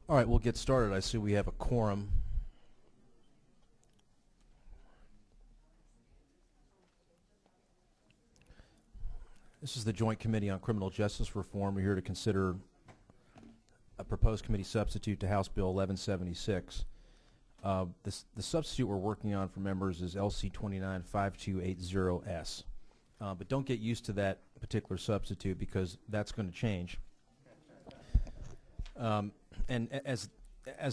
All right, we'll get started. I see we have a quorum. This is the Joint Committee on Criminal Justice Reform. We're here to consider a proposed committee substitute to House Bill 1176. The substitute we're working on for members is LC 295280S. But don't get used to that particular substitute because that's going to change. And as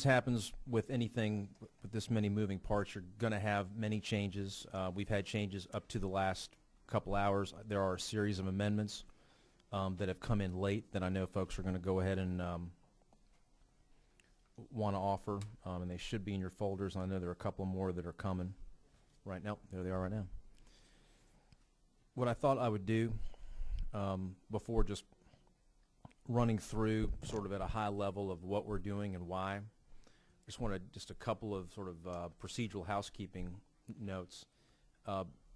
happens with anything with this many moving parts, you're going to have many changes. We've had changes up to the last couple hours. There are a series of amendments that have come in late that I know folks are going to go ahead and want to offer, and they should be in your folders. I know there are a couple more that are coming right now. There they are right now. What I thought I would do before just running through sort of at a high level of what we're doing and why, I just wanted just a couple of sort of procedural housekeeping notes.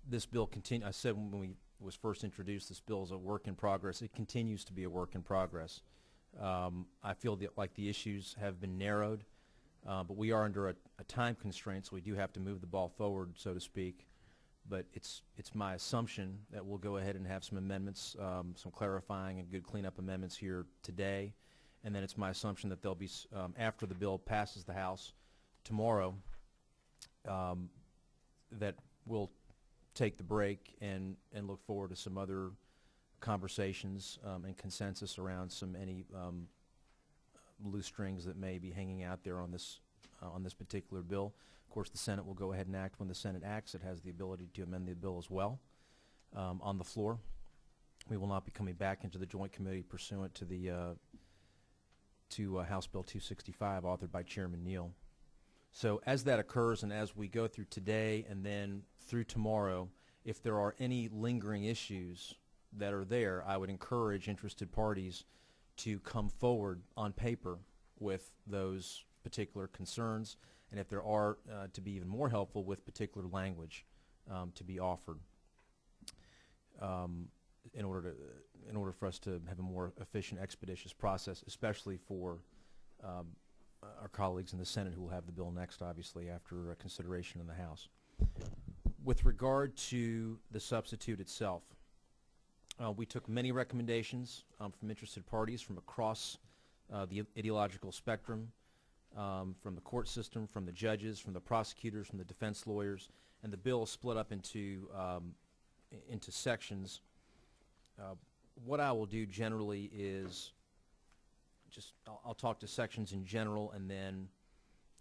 This bill I said when we was first introduced, this bill is a work in progress. It continues to be a work in progress. I feel that like the issues have been narrowed, but we are under a time constraint, so we do have to move the ball forward, so to speak. But it's my assumption that we'll go ahead and have some amendments, some clarifying and good cleanup amendments here today, and then it's my assumption that there'll be after the bill passes the House tomorrow, that we'll take the break and look forward to some other conversations and consensus around any loose strings that may be hanging out there on this particular bill. Of course, the Senate will go ahead and act. When the Senate acts, it has the ability to amend the bill as well on the floor. We will not be coming back into the Joint Committee pursuant to the House Bill 265, authored by Chairman Neal. So as that occurs and as we go through today and then through tomorrow, if there are any lingering issues that are there, I would encourage interested parties to come forward on paper with those particular concerns, and if there are, to be even more helpful with particular language to be offered in order for us to have a more efficient, expeditious process, especially for our colleagues in the Senate who will have the bill next, obviously, after consideration in the House. With regard to the substitute itself, we took many recommendations from interested parties from across the ideological spectrum, from the court system, from the judges, from the prosecutors, from the defense lawyers, and the bill is split up into sections. What I will do generally is I'll talk to sections in general, and then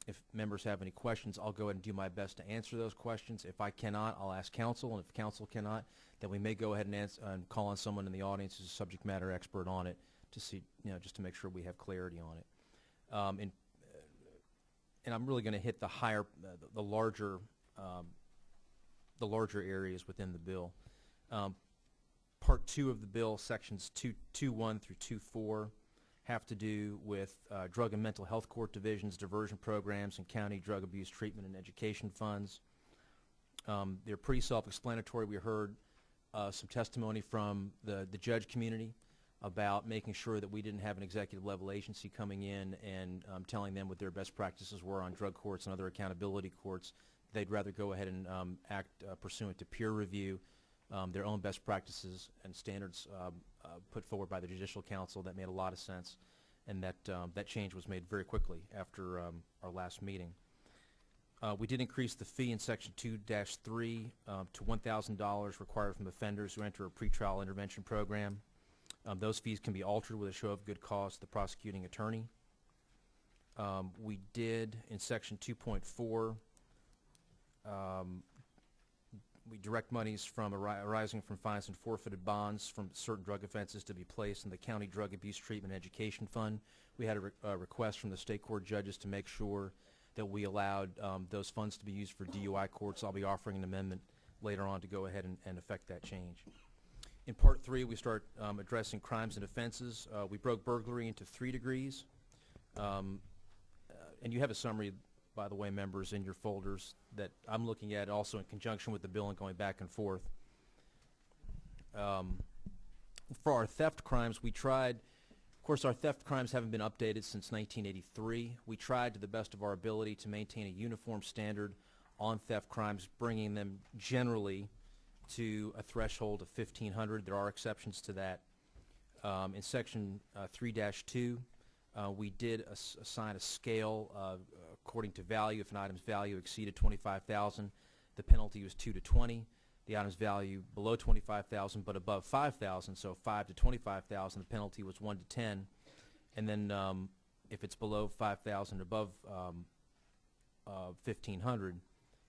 if members have any questions, I'll go ahead and do my best to answer those questions. If I cannot, I'll ask counsel, and if counsel cannot, then we may go ahead and call on someone in the audience who's a subject matter expert on it to see, just to make sure we have clarity on it. And I'm really going to hit the larger areas within the bill. Part 2 of the bill, sections 2.1 through 2.4, have to do with drug and mental health court divisions, diversion programs, and county drug abuse treatment and education funds. They're pretty self-explanatory. We heard some testimony from the judge community about making sure that we didn't have an executive level agency coming in and telling them what their best practices were on drug courts and other accountability courts. They'd rather go ahead and act pursuant to peer review, their own best practices and standards put forward by the Judicial Council. That made a lot of sense, and that change was made very quickly after our last meeting. We did increase the fee in Section 2-3 to $1,000 required from offenders who enter a pretrial intervention program. Those fees can be altered with a show of good cause to the prosecuting attorney. We did, in Section 2.4, we direct monies from arising from fines and forfeited bonds from certain drug offenses to be placed in the County Drug Abuse Treatment and Education Fund. We had a request from the state court judges to make sure that we allowed those funds to be used for DUI courts. I'll be offering an amendment later on to go ahead and affect that change. In Part 3, we start addressing crimes and offenses. We broke burglary into 3 degrees. And you have a summary, by the way, members, in your folders that I'm looking at also in conjunction with the bill and going back and forth. For our theft crimes, we tried course, our theft crimes haven't been updated since 1983. We tried to the best of our ability to maintain a uniform standard on theft crimes, bringing them generally to a threshold of 1,500. There are exceptions to that. In Section 3-2, we did assign a scale according to value. If an item's value exceeded $25,000, the penalty was 2 to 20. The item's value below $25,000 but above $5,000, so 5 to $25,000, the penalty was 1 to 10. And then if it's below $5,000, above $1,500,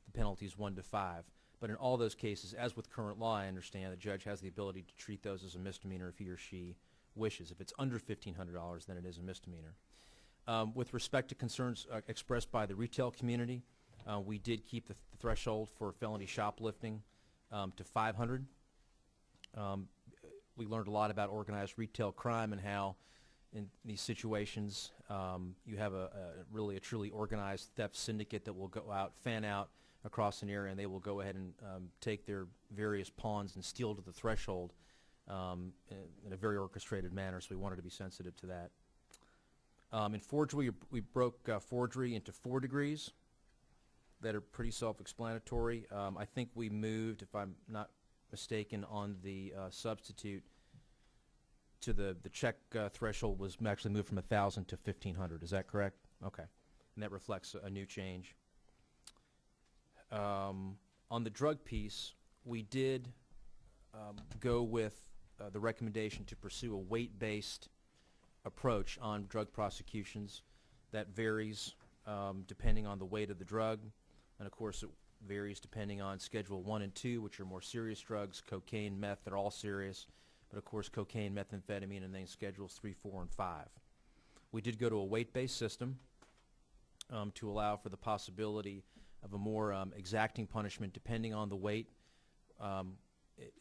the penalty is 1 to 5. But in all those cases, as with current law, I understand the judge has the ability to treat those as a misdemeanor if he or she wishes. If it's under $1,500, then it is a misdemeanor. With respect to concerns expressed by the retail community, we did keep the threshold for felony shoplifting to 500. We learned a lot about organized retail crime and how in these situations you have really a truly organized theft syndicate that will go out, fan out across an area, and they will go ahead and take their various pawns and steal to the threshold in a very orchestrated manner, so we wanted to be sensitive to that. In forgery, we broke forgery into 4 degrees that are pretty self-explanatory. I think we moved, if I'm not mistaken, on the substitute to the check threshold was actually moved from 1,000 to 1,500. Is that correct? Okay. And that reflects a new change. On the drug piece, we did go with the recommendation to pursue a weight-based approach on drug prosecutions. That varies depending on the weight of the drug, and of course it varies depending on Schedule 1 and 2, which are more serious drugs. Cocaine, meth, they're all serious, but of course cocaine, methamphetamine, and then Schedules 3, 4, and 5. We did go to a weight-based system to allow for the possibility of a more exacting punishment depending on the weight.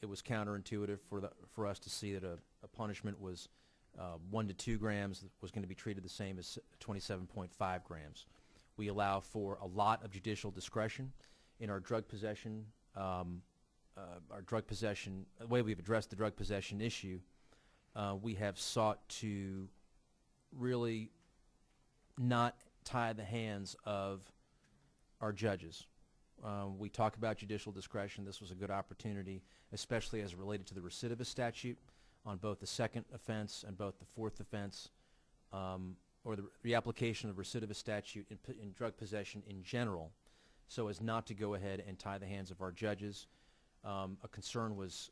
It was counterintuitive for us to see that a punishment was 1 to 2 grams was going to be treated the same as 27.5 grams. We allow for a lot of judicial discretion in our drug possession. The way we've addressed the drug possession issue, we have sought to really not tie the hands of our judges. We talk about judicial discretion. This was a good opportunity, especially as related to the recidivist statute on both the second offense and both the fourth offense, or the application of recidivist statute in drug possession in general, so as not to go ahead and tie the hands of our judges. A concern was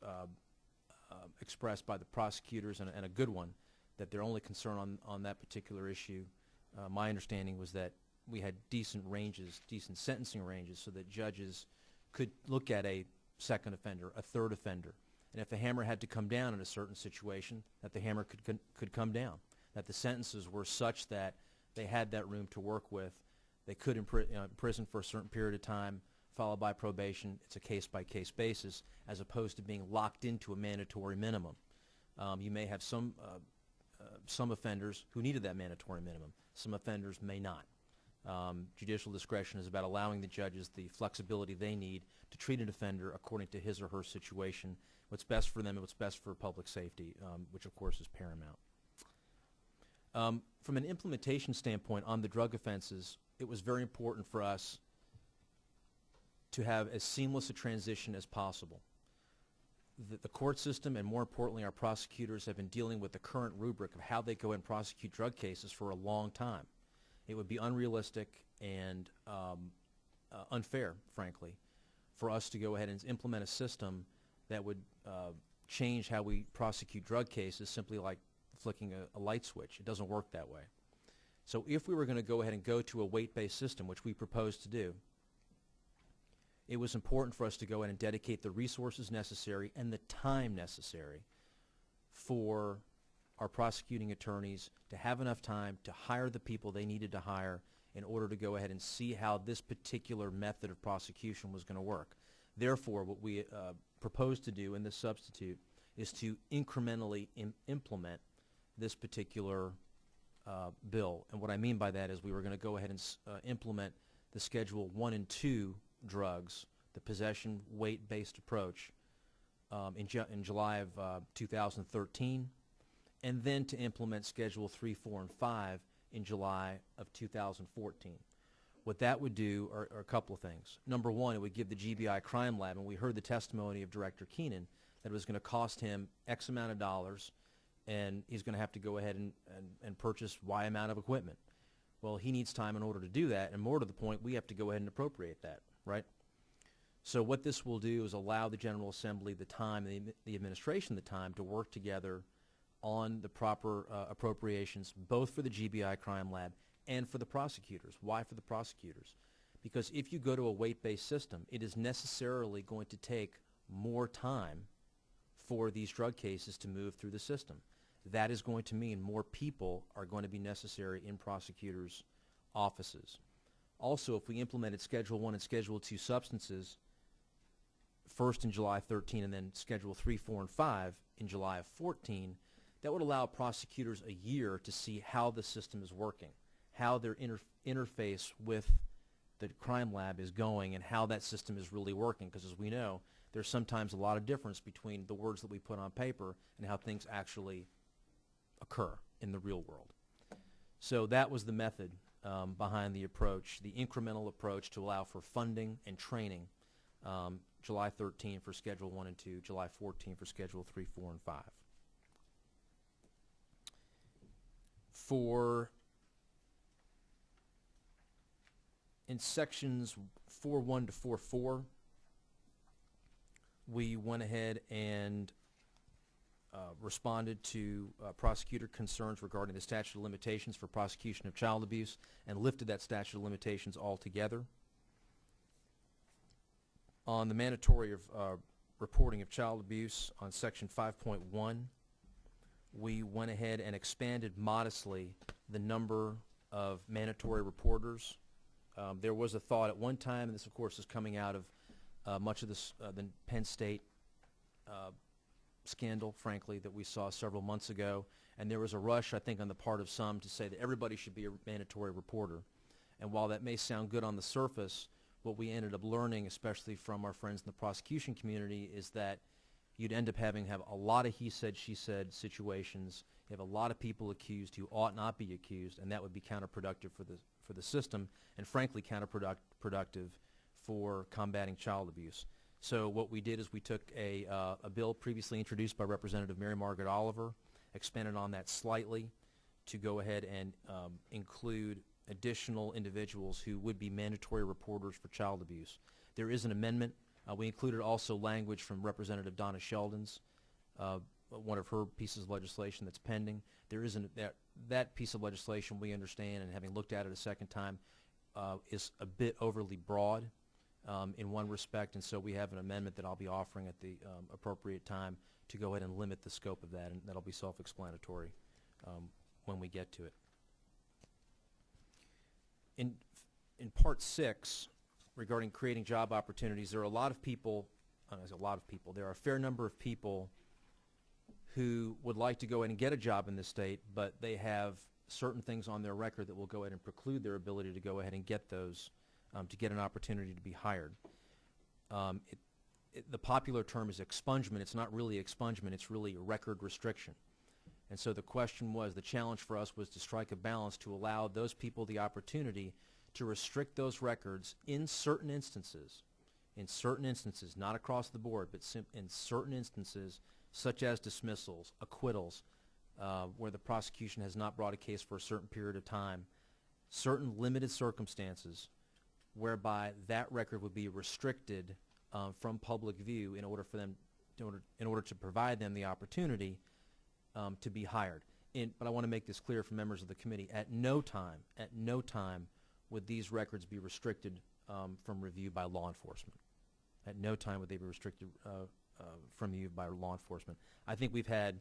expressed by the prosecutors, and a good one, that their only concern on that particular issue, my understanding was that we had decent sentencing ranges, so that judges could look at a second offender, a third offender, and if the hammer had to come down in a certain situation, that the hammer could come down, that the sentences were such that they had that room to work with. They could imprison for a certain period of time, followed by probation. It's a case-by-case basis, as opposed to being locked into a mandatory minimum. You may have some offenders who needed that mandatory minimum. Some offenders may not. Judicial discretion is about allowing the judges the flexibility they need to treat an offender according to his or her situation, what's best for them and what's best for public safety, which of course is paramount. From an implementation standpoint on the drug offenses, it was very important for us to have as seamless a transition as possible. The court system, and more importantly our prosecutors, have been dealing with the current rubric of how they go and prosecute drug cases for a long time. It would be unrealistic and unfair, frankly, for us to go ahead and implement a system that would change how we prosecute drug cases simply like flicking a light switch. It doesn't work that way. So if we were going to go ahead and go to a weight-based system, which we propose to do, it was important for us to go ahead and dedicate the resources necessary and the time necessary for our prosecuting attorneys to have enough time to hire the people they needed to hire in order to go ahead and see how this particular method of prosecution was going to work. Therefore, what we propose to do in this substitute is to incrementally implement this particular bill. And what I mean by that is we were going to go ahead and implement the Schedule 1 and 2 drugs, the possession weight-based approach, in July of 2013. and then to implement Schedule 3, 4, and 5 in July of 2014. What that would do are a couple of things. Number one, it would give the GBI Crime Lab, and we heard the testimony of Director Keenan, that it was going to cost him X amount of dollars, and he's going to have to go ahead and purchase Y amount of equipment. Well, he needs time in order to do that, and more to the point, we have to go ahead and appropriate that, right? So what this will do is allow the General Assembly the time, the administration the time to work together on the proper appropriations, both for the GBI Crime Lab and for the prosecutors. Why for the prosecutors? Because if you go to a weight-based system, it is necessarily going to take more time for these drug cases to move through the system. That is going to mean more people are going to be necessary in prosecutors' offices. Also, if we implemented Schedule 1 and Schedule 2 substances first in July 13 and then Schedule 3, 4, and 5 in July of 14, that would allow prosecutors a year to see how the system is working, how their interface with the crime lab is going, and how that system is really working. Because as we know, there's sometimes a lot of difference between the words that we put on paper and how things actually occur in the real world. So that was the method behind the approach, the incremental approach to allow for funding and training. July 13 for Schedule 1 and 2, July 14 for Schedule 3, 4, and 5. In sections 4.1 to 4.4, we went ahead and responded to prosecutor concerns regarding the statute of limitations for prosecution of child abuse and lifted that statute of limitations altogether. On the mandatory reporting of child abuse on Section 5.1, we went ahead and expanded modestly the number of mandatory reporters. There was a thought at one time, and this of course is coming out of much of this, the Penn State scandal, frankly, that we saw several months ago, and there was a rush, I think, on the part of some to say that everybody should be a mandatory reporter. And while that may sound good on the surface, what we ended up learning, especially from our friends in the prosecution community, is that you'd end up having a lot of he said, she said situations. You have a lot of people accused who ought not be accused, and that would be counterproductive for the system, and frankly counterproductive for combating child abuse. So what we did is we took a bill previously introduced by Representative Mary Margaret Oliver, expanded on that slightly to go ahead and include additional individuals who would be mandatory reporters for child abuse. There is an amendment. We included also language from Representative Donna Sheldon's, one of her pieces of legislation that's pending. There is that piece of legislation, we understand, and having looked at it a second time, is a bit overly broad in one respect, and so we have an amendment that I'll be offering at the appropriate time to go ahead and limit the scope of that, and that'll be self-explanatory when we get to it. In Part 6, regarding creating job opportunities, there are a lot of people, there are a fair number of people who would like to go ahead and get a job in this state, but they have certain things on their record that will go ahead and preclude their ability to go ahead and get those, to get an opportunity to be hired. The popular term is expungement. It's not really expungement. It's really a record restriction. And so the challenge for us was to strike a balance to allow those people the opportunity to restrict those records in certain instances, not across the board, but in certain instances, such as dismissals, acquittals, where the prosecution has not brought a case for a certain period of time, certain limited circumstances whereby that record would be restricted from public view in order for them, in order to provide them the opportunity to be hired. But I want to make this clear for members of the committee: at no time would these records be restricted from review by law enforcement. At no time would they be restricted from review by law enforcement. I think we've had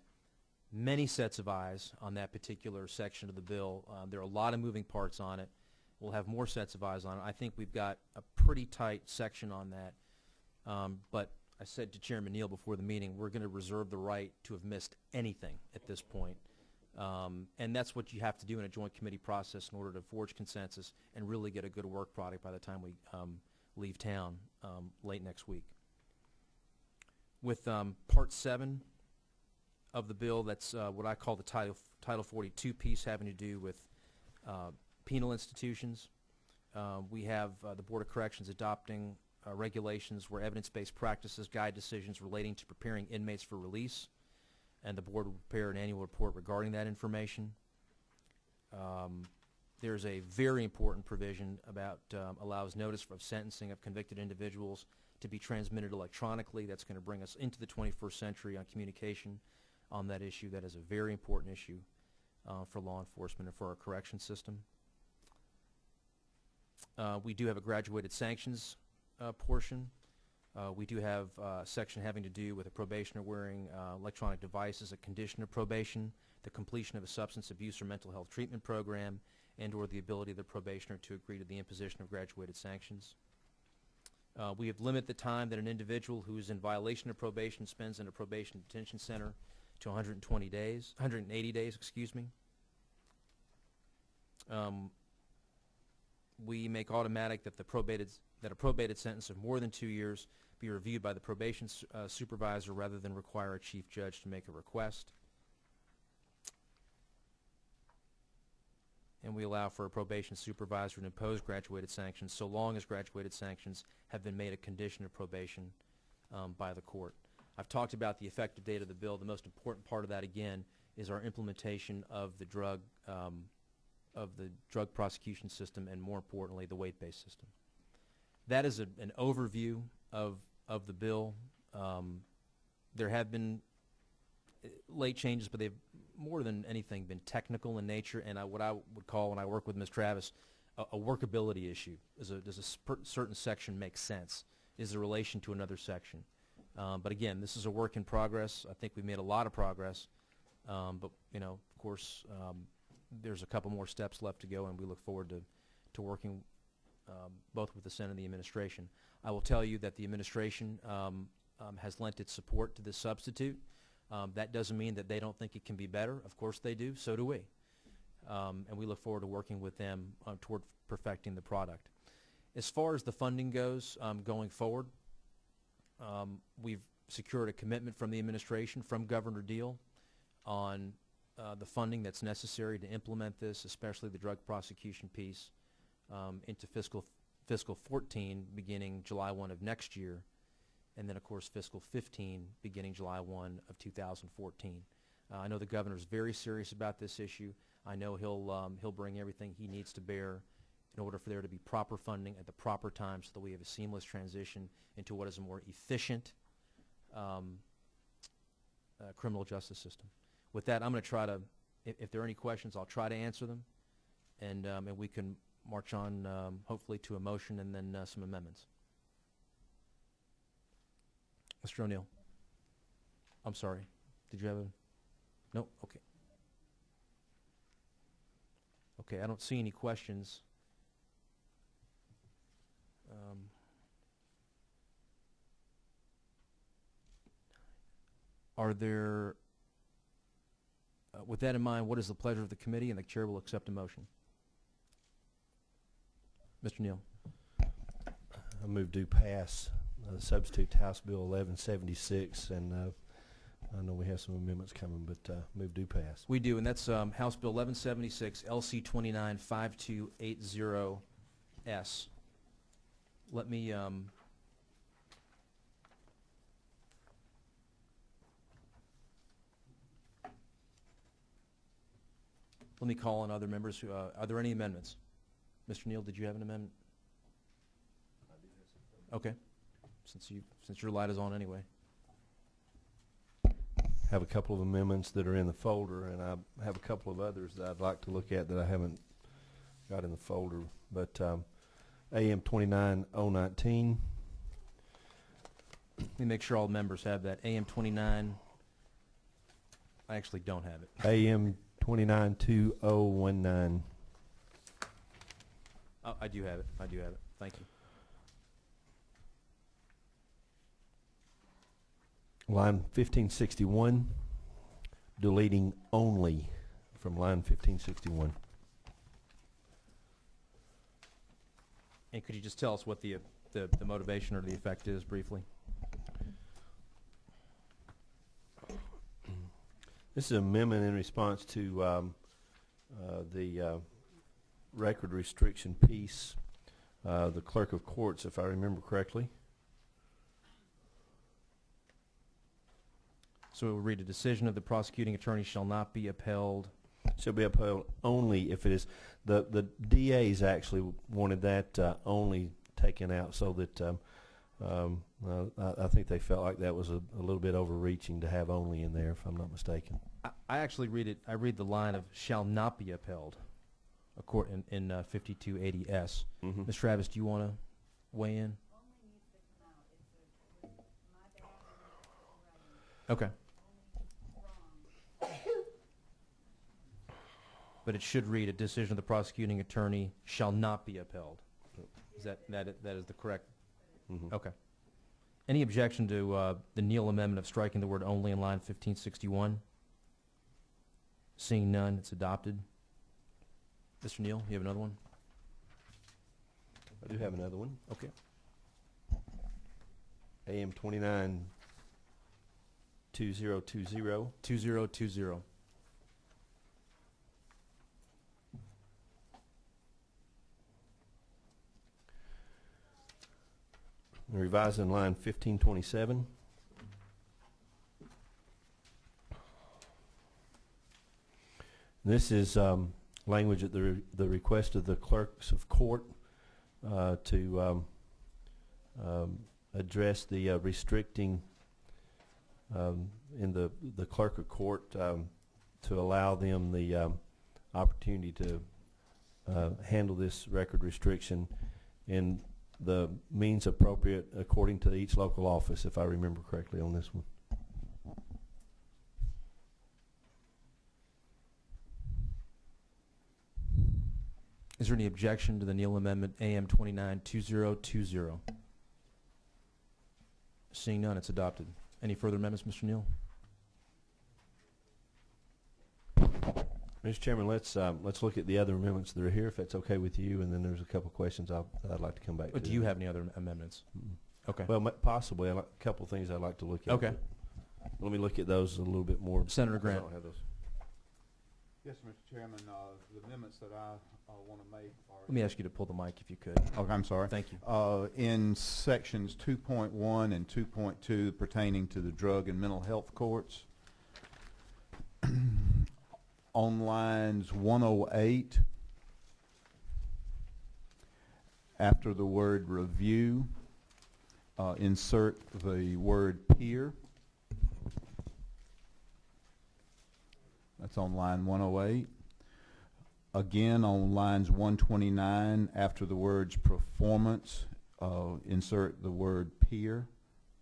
many sets of eyes on that particular section of the bill. There are a lot of moving parts on it. We'll have more sets of eyes on it. I think we've got a pretty tight section on that. But I said to Chairman Neal before the meeting, we're going to reserve the right to have missed anything at this point. And that's what you have to do in a joint committee process in order to forge consensus and really get a good work product by the time we leave town late next week. With Part 7, of the bill, that's what I call the Title 42 piece, having to do with penal institutions. We have the Board of Corrections adopting regulations where evidence-based practices guide decisions relating to preparing inmates for release, and the board will prepare an annual report regarding that information. There's a very important provision about allows notice of sentencing of convicted individuals to be transmitted electronically. That's going to bring us into the 21st century on communication on that issue. That is a very important issue for law enforcement and for our correction system. We do have a graduated sanctions portion. We do have a section having to do with a probationer wearing electronic devices, a condition of probation, the completion of a substance abuse or mental health treatment program, and or the ability of the probationer to agree to the imposition of graduated sanctions. We have limited the time that an individual who is in violation of probation spends in a probation detention center to 180 days, excuse me. We make automatic that a probated sentence of more than 2 years be reviewed by the probation supervisor rather than require a chief judge to make a request. And we allow for a probation supervisor to impose graduated sanctions so long as graduated sanctions have been made a condition of probation by the court. I've talked about the effective date of the bill. The most important part of that, again, is our implementation of the drug prosecution system, and more importantly, the weight-based system. That is an overview of the bill. There have been late changes, but they've more than anything been technical in nature, and what I would call, when I work with Ms. Travis, a workability issue. Does a certain section make sense? Is there relation to another section? But again, this is a work in progress. I think we've made a lot of progress, but of course, there's a couple more steps left to go, and we look forward to working both with the Senate and the administration. I will tell you that the administration has lent its support to this substitute. That doesn't mean that they don't think it can be better. Of course they do. So do we. And we look forward to working with them toward perfecting the product. As far as the funding goes going forward, we've secured a commitment from the administration, from Governor Deal, on the funding that's necessary to implement this, especially the drug prosecution piece, into fiscal 14 beginning July 1 of next year, and then of course fiscal 15 beginning July 1 of 2014. I know the governor's very serious about this issue. I know he'll bring everything he needs to bear in order for there to be proper funding at the proper time so that we have a seamless transition into what is a more efficient criminal justice system. With that, I'm going to try to, if there are any questions, I'll try to answer them, and we can march on hopefully to a motion and then some amendments. Mr. O'Neill. I'm sorry. Did you have a... No? Okay. Okay, I don't see any questions. Are there... with that in mind, what is the pleasure of the committee? And the chair will accept a motion. Mr. Neal. I move to pass substitute House Bill 1176, and I know we have some amendments coming, but move to pass. We do, and that's House Bill 1176, LC 295280S. Let me call on other members. Are there any amendments? Mr. Neal, did you have an amendment? Okay, since your light is on anyway. Have a couple of amendments that are in the folder, and I have a couple of others that I'd like to look at that I haven't got in the folder. But AM 29019. Let me make sure all members have that. AM 29. I actually don't have it. AM 292019. Oh, I do have it. I do have it. Thank you. Line 1561, deleting only from line 1561. And could you just tell us what the motivation or the effect is briefly? This is an amendment in response to the record restriction piece. The clerk of courts, if I remember correctly. So it will read, a decision of the prosecuting attorney shall not be upheld. Shall be upheld only if it is, the DAs actually wanted that only taken out so that I think they felt like that was a little bit overreaching to have only in there, if I'm not mistaken. I actually read it, I read the line of shall not be upheld in 5280S. Mm-hmm. Ms. Travis, do you want to weigh in? Okay. But it should read, a decision of the prosecuting attorney shall not be upheld. Is that is the correct? Mm-hmm. Okay. Any objection to the Neal amendment of striking the word only in line 1561? Seeing none, it's adopted. Mr. Neal, you have another one? I do have another one. Okay. AM 292020. 2020. Revising line 1527. This is language at the request of the clerks of court to address the restricting in the clerk of court to allow them the opportunity to handle this record restriction in the means appropriate according to each local office, if I remember correctly on this one. Is there any objection to the Neal amendment AM 292020? Seeing none, it's adopted. Any further amendments, Mr. Neal? Mr. Chairman, let's look at the other amendments that are here, if that's okay with you, and then there's a couple of questions I'd like to come back to. Do you have any other amendments? Mm-hmm. Okay. Well, possibly. A couple of things I'd like to look at. Okay. Let me look at those a little bit more. Senator Grant. I don't have those. Yes, Mr. Chairman. The amendments that I want to make are... Let me ask you to pull the mic if you could. Okay, I'm sorry. Thank you. In sections 2.1 and 2.2 pertaining to the drug and mental health courts, on lines 108, after the word review, insert the word peer. That's on line 108. Again, on lines 129, after the words performance, insert the word peer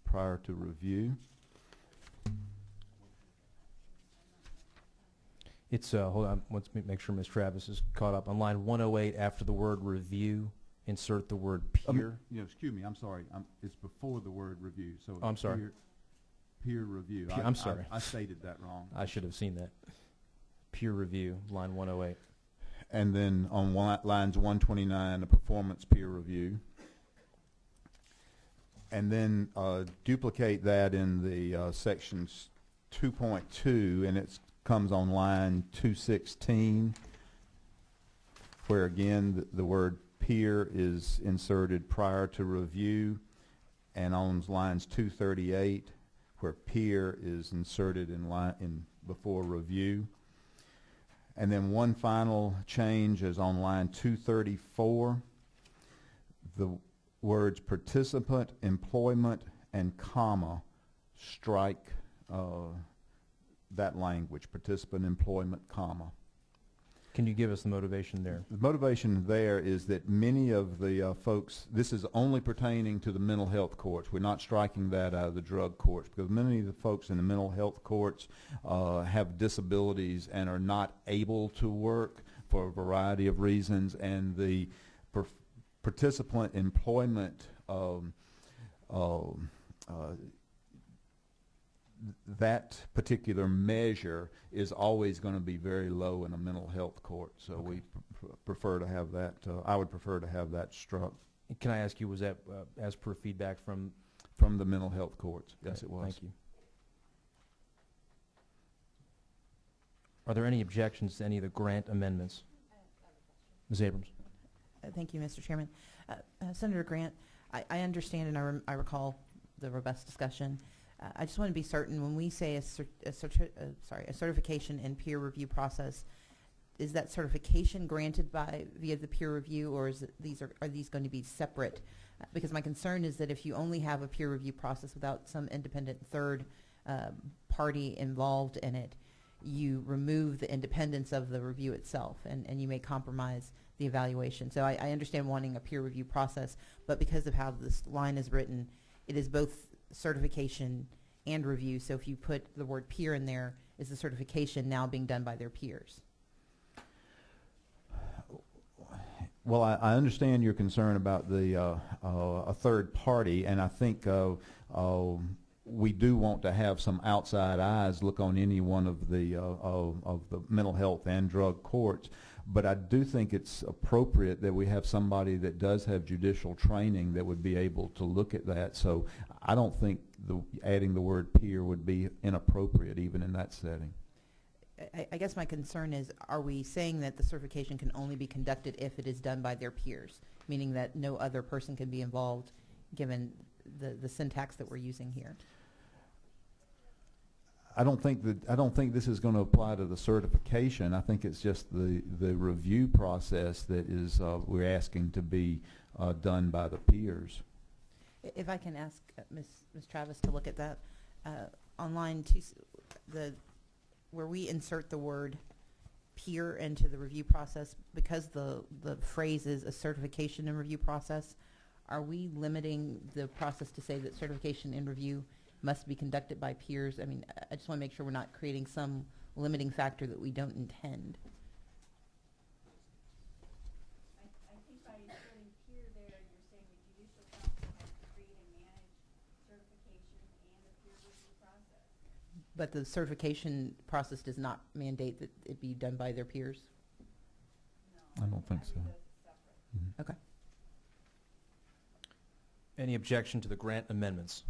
prior to review. It's, hold on, let's make sure Ms. Travis is caught up. On line 108, after the word review, insert the word peer. Excuse me, I'm sorry. It's before the word review. So I'm sorry. Peer review. I'm sorry. I stated that wrong. I should have seen that. Peer review, line 108. And then on lines 129, the performance peer review. And then duplicate that in the sections 2.2, and it comes on line 216, where again the word peer is inserted prior to review, and on lines 238, where peer is inserted in before review. And then one final change is on line 234. The words participant, employment, and comma, strike that language, participant, employment, comma. Can you give us the motivation there? The motivation there is that many of the folks, this is only pertaining to the mental health courts. We're not striking that out of the drug courts, because many of the folks in the mental health courts have disabilities and are not able to work for a variety of reasons, and the participant employment that particular measure is always going to be very low in a mental health court. So okay. We prefer to have that, I would prefer to have that struck. Can I ask you, was that as per feedback from the mental health courts? Yes, it was. Thank you. Are there any objections to any of the grant amendments? Ms. Abrams. Thank you, Mr. Chairman. Senator Grant, I understand and I recall the robust discussion. I just want to be certain when we say a certification and peer review process, is that certification granted via the peer review, or is it, are these going to be separate? Because my concern is that if you only have a peer review process without some independent third party involved in it, you remove the independence of the review itself, and you may compromise the evaluation. So I understand wanting a peer review process, but because of how this line is written, it is both certification and review. So if you put the word peer in there, is the certification now being done by their peers? Well, I understand your concern about the a third party, and I think we do want to have some outside eyes look on any one of the mental health and drug courts. But I do think it's appropriate that we have somebody that does have judicial training that would be able to look at that. So I don't think adding the word peer would be inappropriate even in that setting. I guess my concern is, are we saying that the certification can only be conducted if it is done by their peers, meaning that no other person can be involved given the syntax that we're using here? I don't think this is going to apply to the certification. I think it's just the review process that is we're asking to be done by the peers. If I can ask Ms. Travis to look at that on line 2, where we insert the word peer into the review process, because the phrase is a certification and review process, are we limiting the process to say that certification and review must be conducted by peers? I mean, I just want to make sure we're not creating some limiting factor that we don't intend. I think by inserting peer there, you're saying the judicial council has to create and manage certification and a peer review process. But the certification process does not mandate that it be done by their peers? I don't think so. Mm-hmm. Okay. Any objection to the grant amendments?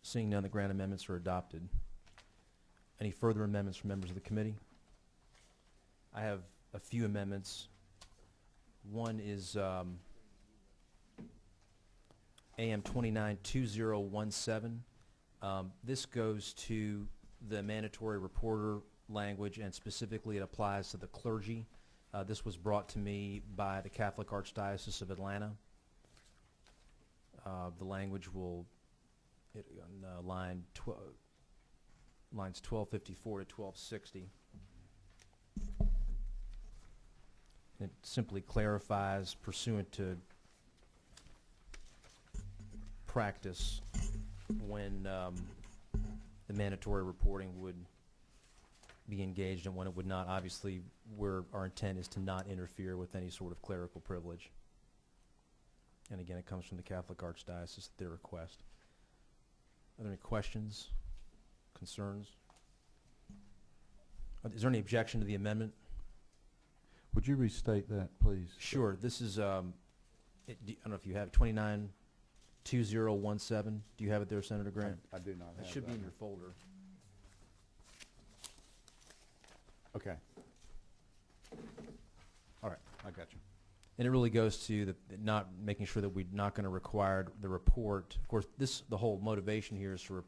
Seeing none, the grant amendments are adopted. Any further amendments from members of the committee? I have a few amendments. One is AM 292017. This goes to the mandatory reporter language, and specifically it applies to the clergy. This was brought to me by the Catholic Archdiocese of Atlanta. The language will hit on lines 1254 to 1260. It simply clarifies, pursuant to practice, when the mandatory reporting would be engaged and when it would not. Obviously, where our intent is to not interfere with any sort of clerical privilege. And again, it comes from the Catholic Archdiocese at their request. Are there any questions, concerns? Is there any objection to the amendment? Would you restate that, please? Sure. This is, I don't know if you have 292017. Do you have it there, Senator Grant? I do not have It should that. be in your folder. Okay. All right, I got you. And it really goes to the not making sure that we're not going to require the report. Of course, the whole motivation here is to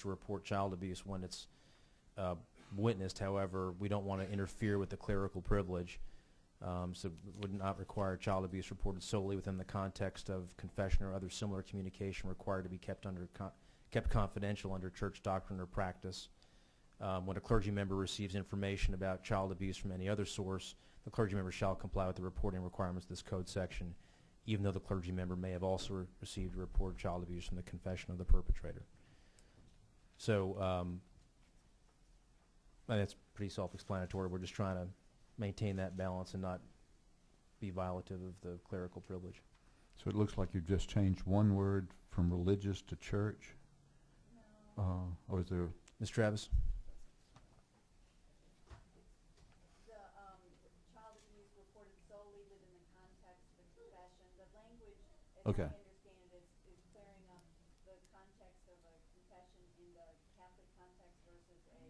report child abuse when it's witnessed. However, we don't want to interfere with the clerical privilege, so would not require child abuse reported solely within the context of confession or other similar communication required to be kept confidential under church doctrine or practice. When a clergy member receives information about child abuse from any other source, the clergy member shall comply with the reporting requirements of this code section, even though the clergy member may have also received a report of child abuse from the confession of the perpetrator. So that's pretty self-explanatory. We're just trying to maintain that balance and not be violative of the clerical privilege. So it looks like you've just changed one word from religious to church? No. Or is there... Ms. Travis? Okay. I understand is clearing up the context of a confession in the Catholic context versus a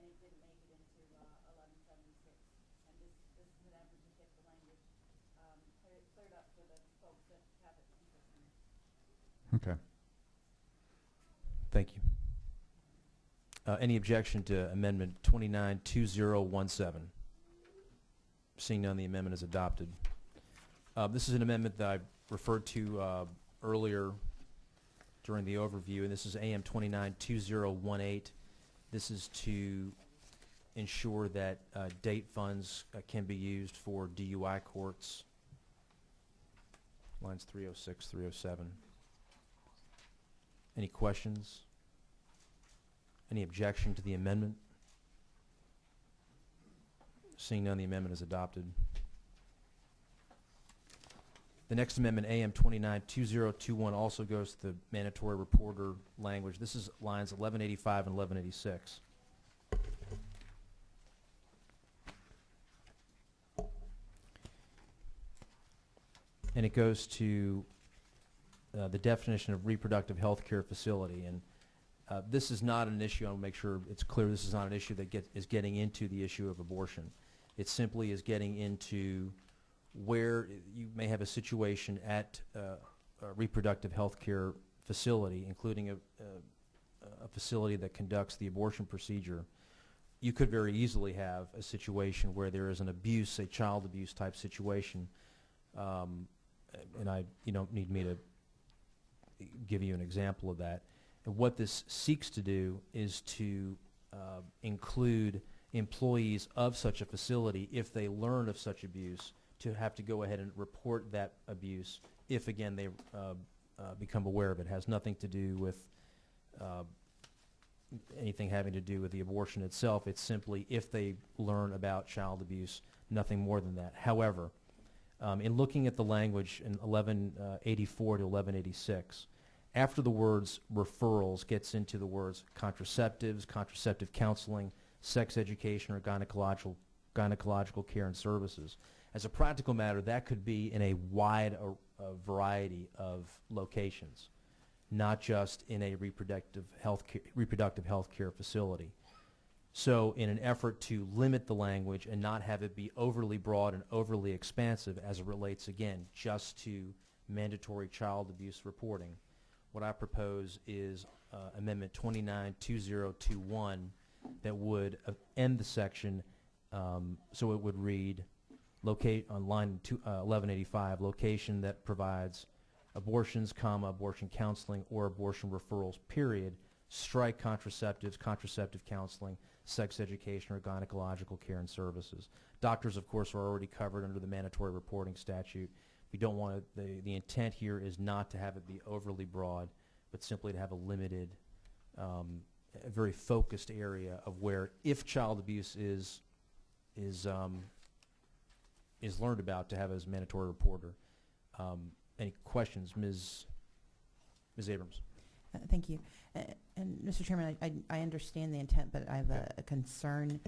it didn't make it into 1176. And this is an effort to get the language cleared up for the folks that have it interest in it. Okay. Thank you. Any objection to Amendment 292017? Seeing none, the amendment is adopted. This is an amendment that I referred to earlier during the overview, and this is AM 292018. This is to ensure that date funds can be used for DUI courts. Lines 306, 307. Any questions? Any objection to the amendment? Seeing none, the amendment is adopted. The next amendment, AM 292021, also goes to the mandatory reporter language. This is lines 1185 and 1186. And it goes to the definition of reproductive health care facility. And this is not an issue, I want to make sure it's clear, this is not an issue that is getting into the issue of abortion. It simply is getting into where you may have a situation at a reproductive health care facility, including a facility that conducts the abortion procedure. You could very easily have a situation where there is an abuse, a child abuse type situation, and you don't need me to give you an example of that. And what this seeks to do is to include employees of such a facility, if they learn of such abuse, to have to go ahead and report that abuse if, again, they become aware of it. It has nothing to do with anything having to do with the abortion itself. It's simply if they learn about child abuse, nothing more than that. However, in looking at the language in 1184 to 1186, after the words referrals gets into the words contraceptives, contraceptive counseling, sex education, or gynecological care and services. As a practical matter, that could be in a wide variety of locations, not just in a reproductive health care facility. So in an effort to limit the language and not have it be overly broad and overly expansive as it relates, again, just to mandatory child abuse reporting, what I propose is Amendment 292021 that would end the section so it would read, locate on line 1185, location that provides abortions, abortion counseling, or abortion referrals, period. Strike contraceptives, contraceptive counseling, sex education, or gynecological care and services. Doctors, of course, are already covered under the mandatory reporting statute. We don't want to, the intent here is not to have it be overly broad, but simply to have a limited, a very focused area of where, if child abuse is learned about, to have as a mandatory reporter. Any questions, Ms. Abrams? Thank you. And Mr. Chairman, I understand the intent, but I have a concern.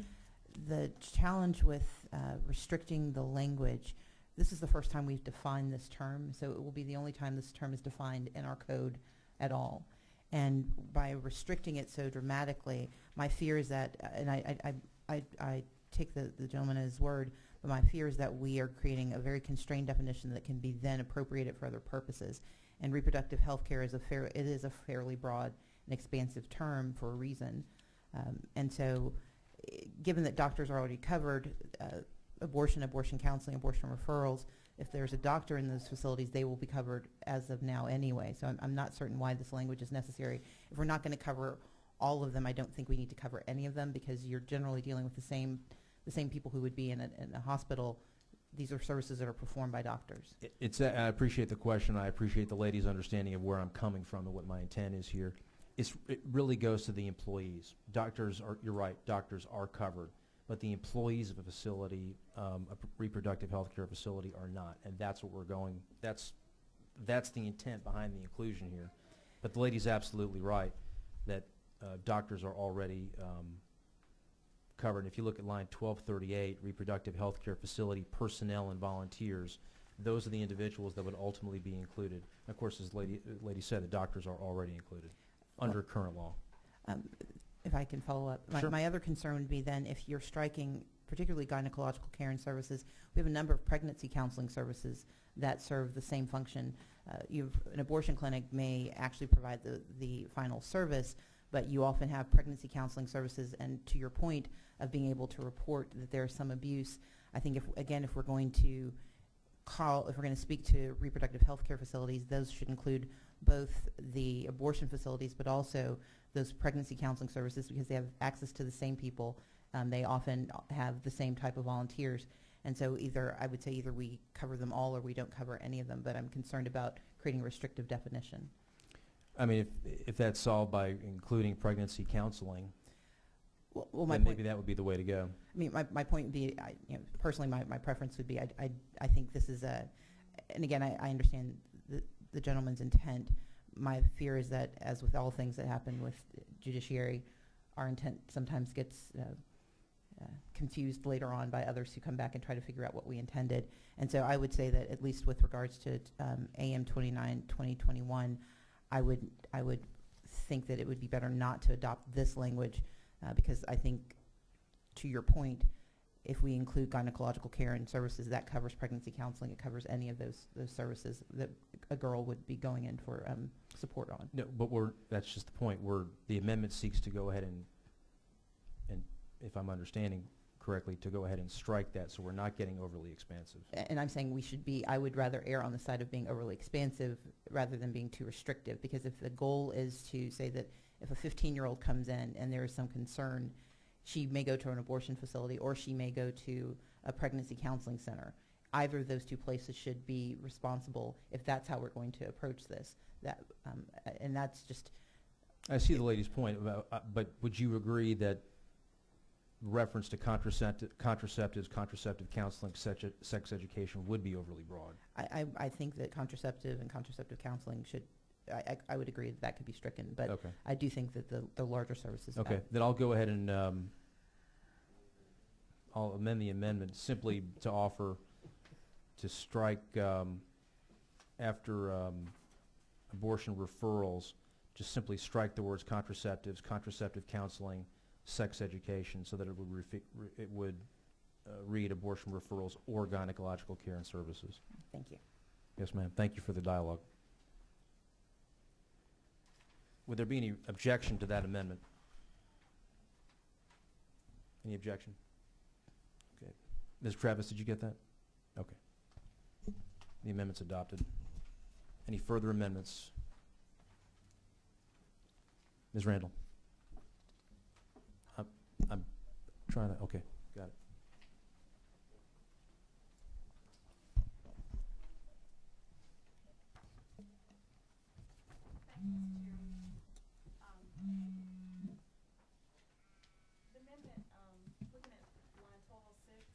The challenge with restricting the language, this is the first time we've defined this term, so it will be the only time this term is defined in our code at all. And by restricting it so dramatically, my fear is that, and I take the gentleman at his word, but my fear is that we are creating a very constrained definition that can be then appropriated for other purposes. And reproductive health care is it is a fairly broad and expansive term for a reason. And so given that doctors are already covered, abortion counseling, abortion referrals, if there's a doctor in those facilities, they will be covered as of now anyway. So I'm not certain why this language is necessary. If we're not going to cover all of them, I don't think we need to cover any of them, because you're generally dealing with the same people who would be in a hospital. These are services that are performed by doctors. I appreciate the question. I appreciate the lady's understanding of where I'm coming from and what my intent is here. It really goes to the employees. Doctors are, you're right, doctors are covered, but the employees of a facility, a reproductive health care facility, are not, and that's what we're going, that's the intent behind the inclusion here. But the lady's absolutely right that doctors are already covered. If you look at line 1238, reproductive health care facility personnel and volunteers, those are the individuals that would ultimately be included. And of course, as the lady said, the doctors are already included under current law. If I can follow up. Sure. My other concern would be then if you're striking particularly gynecological care and services, we have a number of pregnancy counseling services that serve the same function. An abortion clinic may actually provide the final service, but you often have pregnancy counseling services, and to your point of being able to report that there's some abuse, I think if we're going to speak to reproductive health care facilities, those should include both the abortion facilities but also those pregnancy counseling services, because they have access to the same people. They often have the same type of volunteers. And so I would say either we cover them all or we don't cover any of them, but I'm concerned about creating a restrictive definition. I mean, if that's solved by including pregnancy counseling, Well, my then point, maybe that would be the way to go. I mean, my point would be, personally, my preference would be, I think this is and again, I understand the gentleman's intent. My fear is that, as with all things that happen with judiciary, our intent sometimes gets confused later on by others who come back and try to figure out what we intended. And so I would say that, at least with regards to AM 29/2021, I would think that it would be better not to adopt this language, because I think, to your point, if we include gynecological care and services, that covers pregnancy counseling. It covers any of those services that a girl would be going in for support on. No, but that's just the point, where the amendment seeks to go ahead and if I'm understanding correctly, to go ahead and strike that, so we're not getting overly expansive. And I'm saying I would rather err on the side of being overly expansive rather than being too restrictive, because if the goal is to say that if a 15-year-old comes in and there is some concern, she may go to an abortion facility or she may go to a pregnancy counseling center. Either of those two places should be responsible if that's how we're going to approach this. And that's just... I see the lady's point, but would you agree that reference to contraceptive counseling, sex education would be overly broad? I think that contraceptive and contraceptive counseling should... I would agree that could be stricken, but Okay. I do think that the larger services... Okay, then I'll go ahead and I'll amend the amendment simply to offer to strike after abortion referrals, just simply strike the words contraceptives, contraceptive counseling, sex education, so that it would read abortion referrals or gynecological care and services. Thank you. Yes, ma'am. Thank you for the dialogue. Would there be any objection to that amendment? Any objection? Okay. Ms. Travis, did you get that? Okay. The amendment's adopted. Any further amendments? Ms. Randall? I'm trying to, okay, got it. The amendment, looking at line 1206,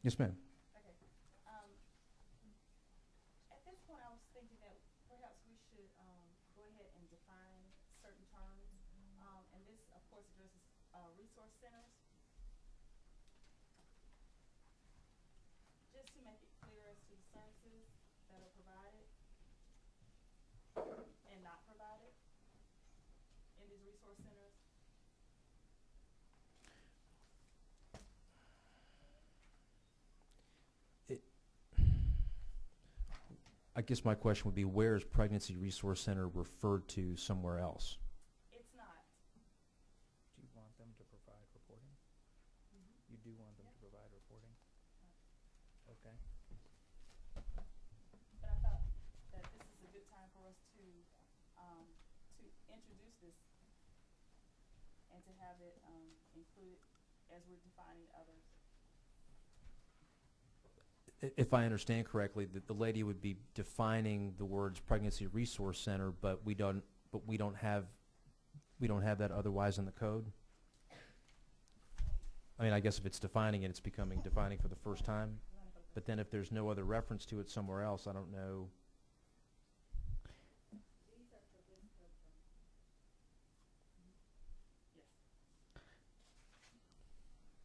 Yes, ma'am. okay. At this point, I was thinking that perhaps we should go ahead and define certain terms. And this, of course, addresses resource centers. Just to make it clear as to the services that are provided and not provided in these resource centers. I guess my question would be, where is Pregnancy Resource Center referred to somewhere else? It's not. Do you want them to provide reporting? You do want them to provide reporting? Okay. But I thought that this is a good time for us to introduce this and to have it included as we're defining others. If I understand correctly, that the lady would be defining the words Pregnancy Resource Center, but we don't We don't have that otherwise in the code? I mean, I guess if it's defining it, it's becoming defining for the first time. But then if there's no other reference to it somewhere else, I don't know.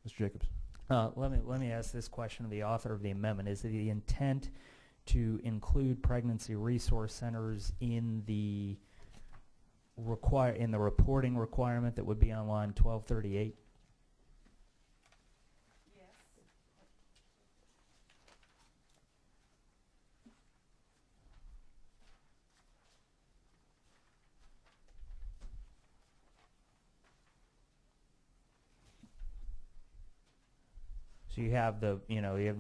Mr. Jacobs? Let me ask this question of the author of the amendment. Is it the intent to include pregnancy resource centers in the reporting requirement that would be on line 1238? Yes. So you have the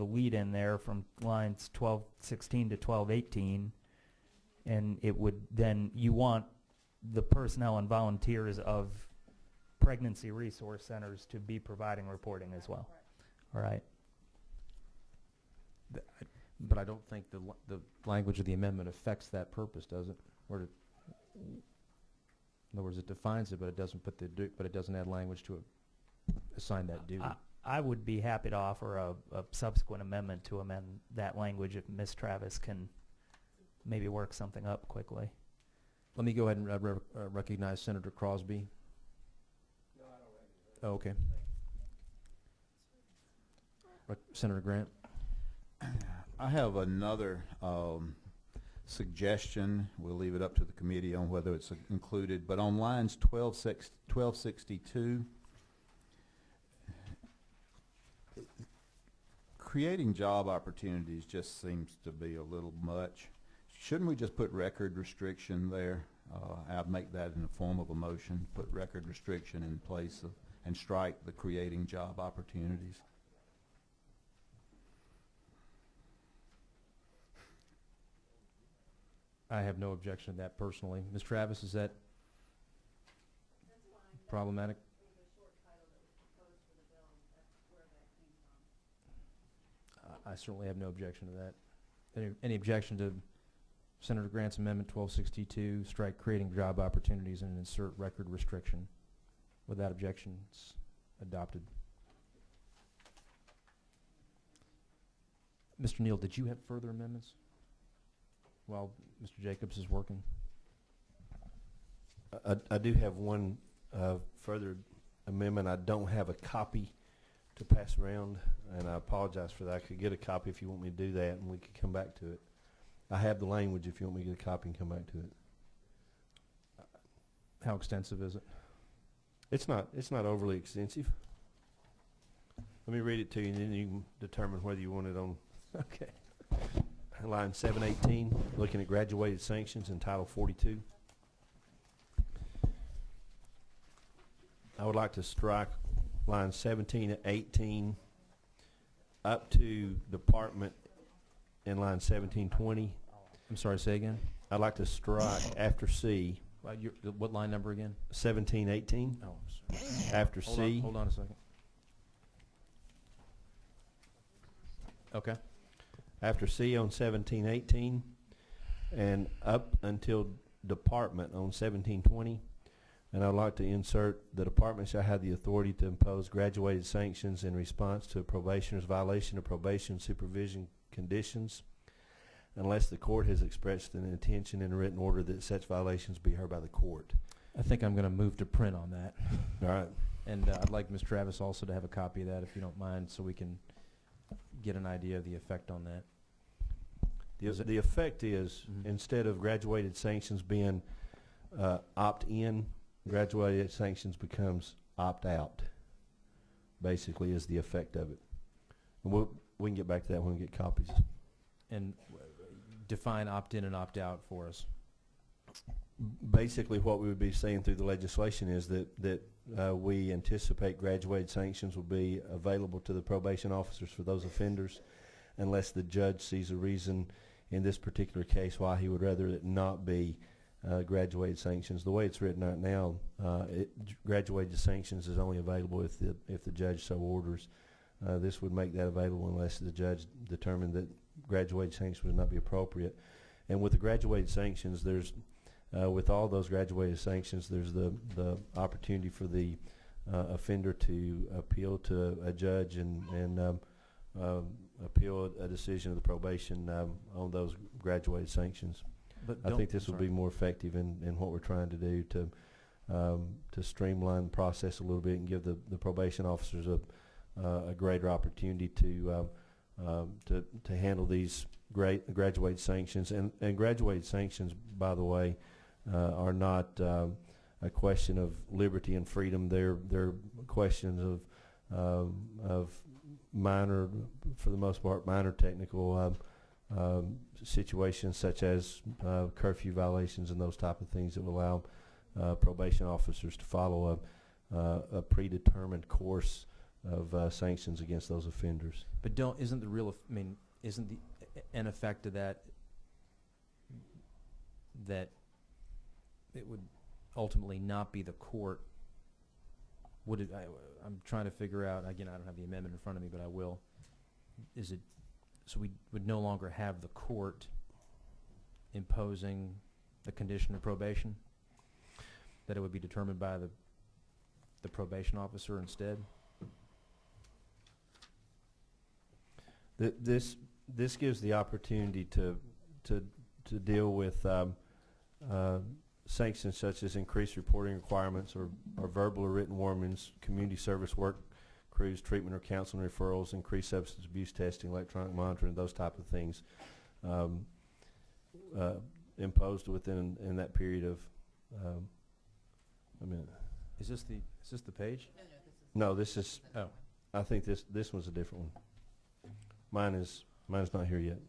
lead in there from lines 1216 to 1218, and it would then, you want the personnel and volunteers of pregnancy resource centers to be providing reporting as well. All right. But I don't think the language of the amendment affects that purpose, does it? Or in other words, it defines it, but it doesn't put but it doesn't add language to assign that duty. I would be happy to offer a subsequent amendment to amend that language if Ms. Travis can maybe work something up quickly. Let me go ahead and recognize Senator Crosby. No, I don't recognize. Oh, okay. Senator Grant? I have another suggestion. We'll leave it up to the committee on whether it's included. But on lines 1262, creating job opportunities just seems to be a little much. Shouldn't we just put record restriction there? I'd make that in the form of a motion, put record restriction in place of, and strike the creating job opportunities. I have no objection to that personally. Ms. Travis, is that problematic? I certainly have no objection to that. Any objection to Senator Grant's amendment 1262, strike creating job opportunities and insert record restriction? Without objection, it's adopted. Mr. Neal, did you have further amendments while Mr. Jacobs is working? I do have one further amendment. I don't have a copy to pass around, and I apologize for that. I could get a copy if you want me to do that, and we could come back to it. I have the language if you want me to get a copy and come back to it. How extensive is it? It's not overly extensive. Let me read it to you, and then you can determine whether you want it on. Okay. Line 718, looking at graduated sanctions in Title 42. I would like to strike lines 17 and 18 up to department in line 1720. I'm sorry, say again? I'd like to strike after C. What line number again? 1718. Oh, sorry. After C. Hold on a second. Okay. After C on 1718 and up until department on 1720. And I'd like to insert the department shall have the authority to impose graduated sanctions in response to a probationer's violation of probation supervision conditions unless the court has expressed an intention in a written order that such violations be heard by the court. I think I'm going to move to print on that. All right. And I'd like Ms. Travis also to have a copy of that if you don't mind, so we can get an idea of the effect on that. The effect is instead of graduated sanctions being opt-in, graduated sanctions becomes opt-out, basically, is the effect of it. And we can get back to that when we get copies. And define opt-in and opt-out for us. Basically, what we would be saying through the legislation is that we anticipate graduated sanctions will be available to the probation officers for those offenders unless the judge sees a reason in this particular case why he would rather it not be graduated sanctions. The way it's written right now, graduated sanctions is only available if the judge so orders. This would make that available unless the judge determined that graduated sanctions would not be appropriate. And with the graduated sanctions, there's with all those graduated sanctions, there's the opportunity for the offender to appeal to a judge and appeal a decision of the probation on those graduated sanctions. But I think this will be more effective in what we're trying to do to streamline the process a little bit and give the probation officers a greater opportunity to handle these graduated sanctions. And graduated sanctions, by the way, are not a question of liberty and freedom. They're questions of minor, for the most part, minor technical situations such as curfew violations and those type of things that will allow probation officers to follow a predetermined course of sanctions against those offenders. But isn't the an effect of that it would ultimately not be the court? Would it? I'm trying to figure out. Again, I don't have the amendment in front of me, but I will. Is it so we would no longer have the court imposing the condition of probation? That it would be determined by the probation officer instead? This gives the opportunity to deal with sanctions such as increased reporting requirements or verbal or written warnings, community service work crews, treatment or counseling referrals, increased substance abuse testing, electronic monitoring, those type of things imposed within that period of. Is this the page? No, this is. Oh. I think this one's a different one. Mine's not here yet.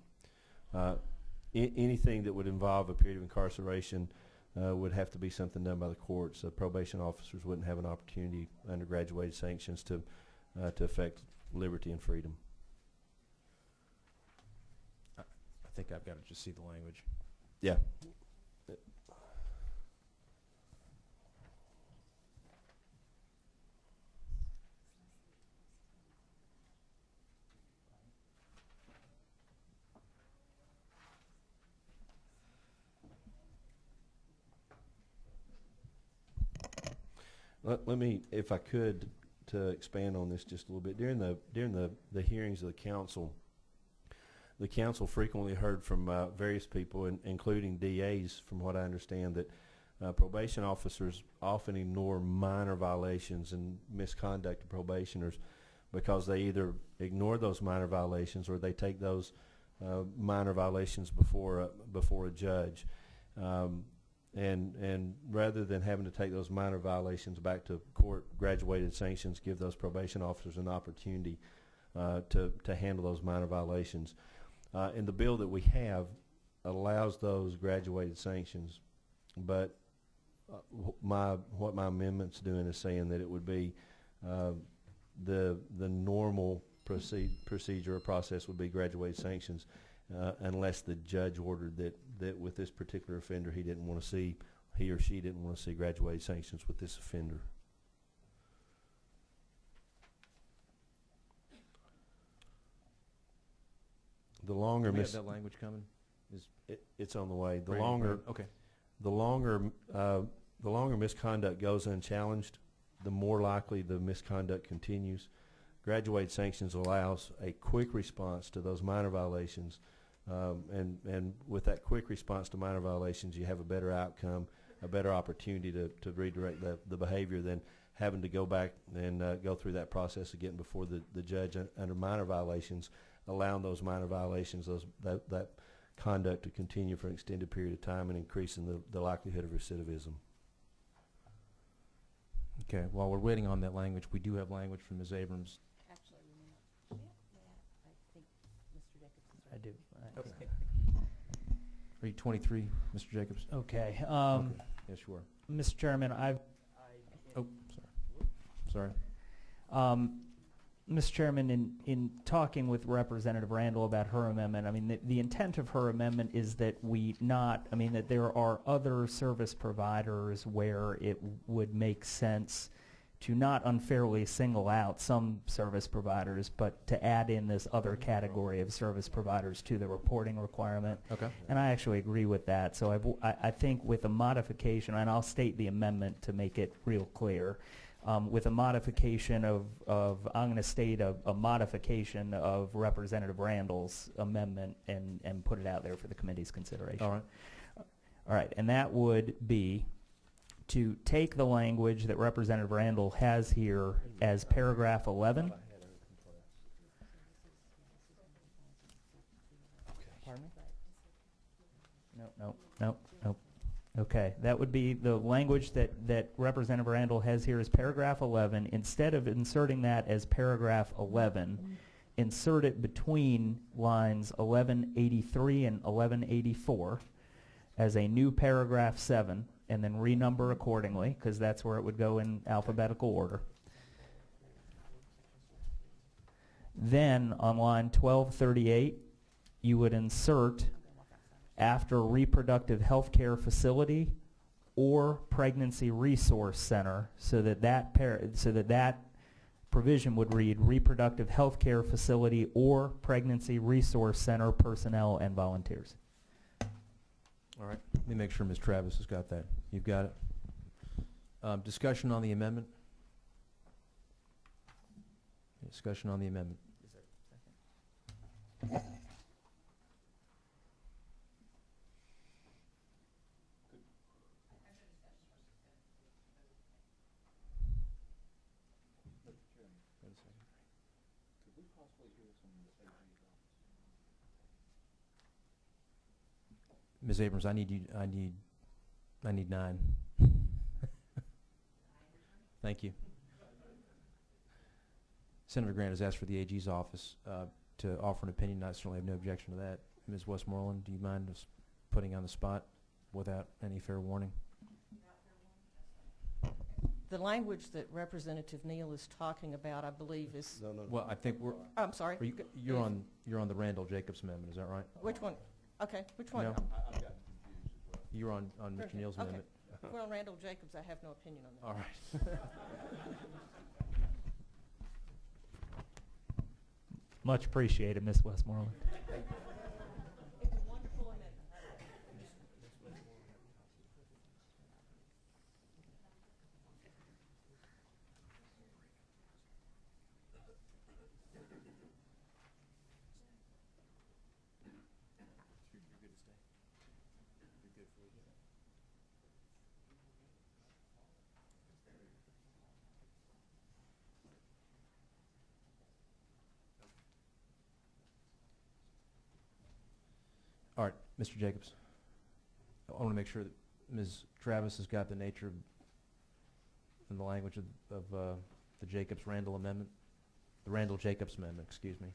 Anything that would involve a period of incarceration would have to be something done by the courts. Probation officers wouldn't have an opportunity under graduated sanctions to affect liberty and freedom. I think I've got to just see the language. Yeah. Let me, if I could, to expand on this just a little bit. During the hearings of the council frequently heard from various people, including DAs, from what I understand, that probation officers often ignore minor violations and misconduct of probationers because they either ignore those minor violations or they take those minor violations before a judge. And rather than having to take those minor violations back to court, graduated sanctions give those probation officers an opportunity to handle those minor violations. And the bill that we have allows those graduated sanctions, but what my amendment's doing is saying that it would be the normal procedure or process would be graduated sanctions. Unless the judge ordered that with this particular offender he or she didn't want to see graduated sanctions with this offender. The longer Do we have that language coming? it's on the way. The Okay. longer misconduct goes unchallenged, the more likely the misconduct continues. Graduated sanctions allows a quick response to those minor violations. And with that quick response to minor violations, you have a better outcome, a better opportunity to redirect the behavior than having to go back and go through that process again before the judge under minor violations, allowing those minor violations, that conduct to continue for an extended period of time and increasing the likelihood of recidivism. Okay. While we're waiting on that language, we do have language from Ms. Abrams. Actually, I think Mr. Jacobs is right. I do. Okay. Read 23, Mr. Jacobs. Okay. Okay. Yes, you are. Mr. Chairman, Oh, sorry. Mr. Chairman, in talking with Representative Randall about her amendment, I mean, the intent of her amendment is that that there are other service providers where it would make sense to not unfairly single out some service providers, but to add in this other category of service providers to the reporting requirement. Okay. And I actually agree with that. So I think with a modification, and I'll state the amendment to make it real clear, with a modification of I'm going to state a modification of Representative Randall's amendment and put it out there for the committee's consideration. All right. All right, and that would be to take the language that Representative Randall has here as paragraph 11. Pardon me? No. Okay, that would be the language that Representative Randall has here as paragraph 11. Instead of inserting that as paragraph 11, insert it between lines 1183 and 1184 as a new paragraph 7, and then renumber accordingly, because that's where it would go in alphabetical order. Then on line 1238, you would insert after reproductive health care facility or pregnancy resource center, so that that provision would read reproductive health care facility or pregnancy resource center personnel and volunteers. All right. Let me make sure Ms. Travis has got that. You've got it. Discussion on the amendment? Discussion on the amendment. Ms. Abrams, I need 9. Thank you. Senator Grant has asked for the AG's office to offer an opinion. I certainly have no objection to that. Ms. Westmoreland, do you mind us putting on the spot without any fair warning? The language that Representative Neal is talking about, I believe, is. No. Well, I think we're. I'm sorry. You're on the Randall Jacobs amendment. Is that right? Which one? Okay, which one? No. You're on Mr. Neal's Okay. amendment. Well, Randall Jacobs, I have no opinion on that. All right. Much appreciated, Ms. Westmoreland. It's a wonderful amendment. All right, Mr. Jacobs. I want to make sure that Ms. Travis has got the nature of and the language of the Jacobs-Randall amendment, the Randall-Jacobs amendment, excuse me.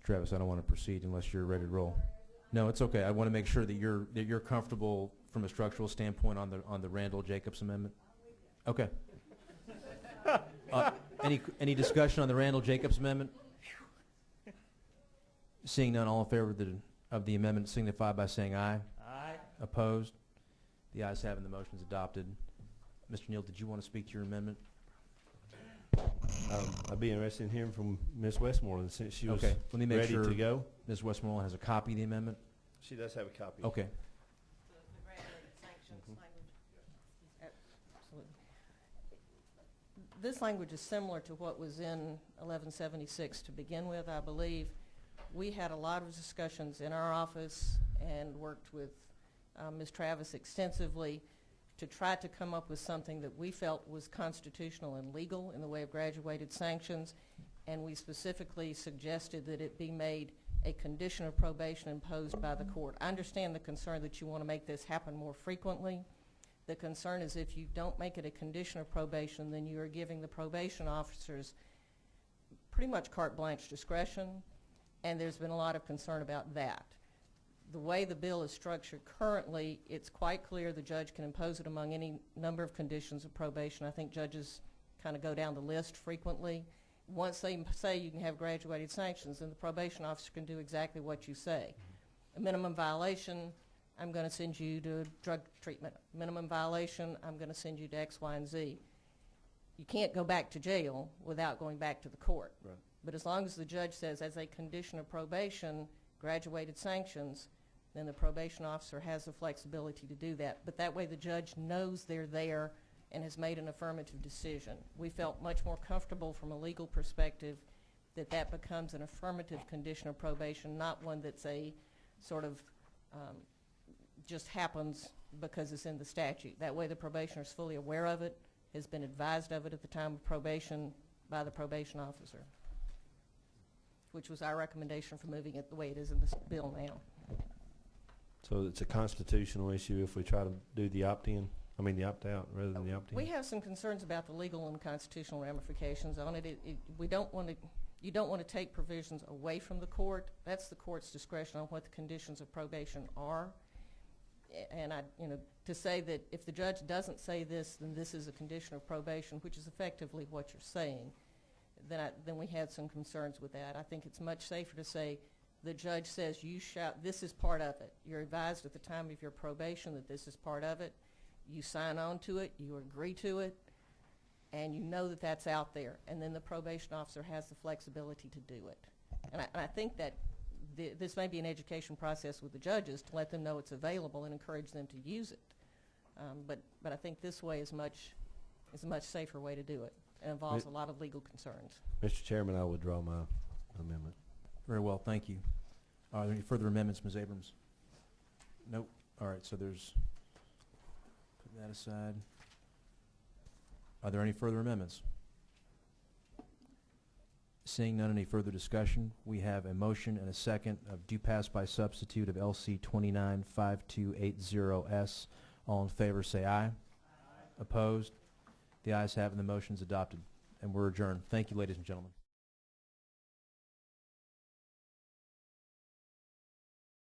Travis, I don't want to proceed unless you're ready to roll. No, it's okay. I want to make sure that you're comfortable from a structural standpoint on the Randall Jacobs amendment. Okay. Any discussion on the Randall Jacobs amendment? Seeing none, all in favor of the amendment signify by saying aye. Aye. Opposed? The ayes have it. The motion is adopted. Mr. Neal, did you want to speak to your amendment? I'd be interested in hearing from Ms. Westmoreland since she was Okay. Let me make ready sure to go. Ms. Westmoreland has a copy of the amendment. She does have a copy. Okay. The graduated sanctions language. Absolutely. This language is similar to what was in 1176 to begin with, I believe. We had a lot of discussions in our office and worked with Ms. Travis extensively to try to come up with something that we felt was constitutional and legal in the way of graduated sanctions, and we specifically suggested that it be made a condition of probation imposed by the court. I understand the concern that you want to make this happen more frequently. The concern is if you don't make it a condition of probation, then you are giving the probation officers pretty much carte blanche discretion, and there's been a lot of concern about that. The way the bill is structured currently, it's quite clear the judge can impose it among any number of conditions of probation. I think judges kind of go down the list frequently. Once they say you can have graduated sanctions, then the probation officer can do exactly what you say. A minimum violation, I'm going to send you to drug treatment. Minimum violation, I'm going to send you to X, Y, and Z. You can't go back to jail without going back to the court. Right. But as long as the judge says as a condition of probation, graduated sanctions, then the probation officer has the flexibility to do that. But that way the judge knows they're there and has made an affirmative decision. We felt much more comfortable from a legal perspective that that becomes an affirmative condition of probation, not one that's a sort of just happens because it's in the statute. That way the probationer is fully aware of it, has been advised of it at the time of probation by the probation officer, which was our recommendation for moving it the way it is in this bill now. So it's a constitutional issue if we try to do the opt-in, I mean the opt-out rather than the opt-in? We have some concerns about the legal and constitutional ramifications on it. We don't want to, you don't want to take provisions away from the court. That's the court's discretion on what the conditions of probation are. And to say that if the judge doesn't say this, then this is a condition of probation, which is effectively what you're saying, then we had some concerns with that. I think it's much safer to say the judge says this is part of it. You're advised at the time of your probation that this is part of it. You sign on to it, you agree to it, and you know that that's out there. And then the probation officer has the flexibility to do it. And I think that this may be an education process with the judges to let them know it's available and encourage them to use it. But I think this way is a much safer way to do it. It involves a lot of legal concerns. Mr. Chairman, I withdraw my amendment. Very well, thank you. Are there any further amendments, Ms. Abrams? Nope. All right, so there's, put that aside. Are there any further amendments? Seeing none, any further discussion, we have a motion and a second of do pass by substitute of LC 295280S. All in favor say aye. Aye. Opposed? The ayes have it and the motion is adopted. And we're adjourned. Thank you, ladies and gentlemen.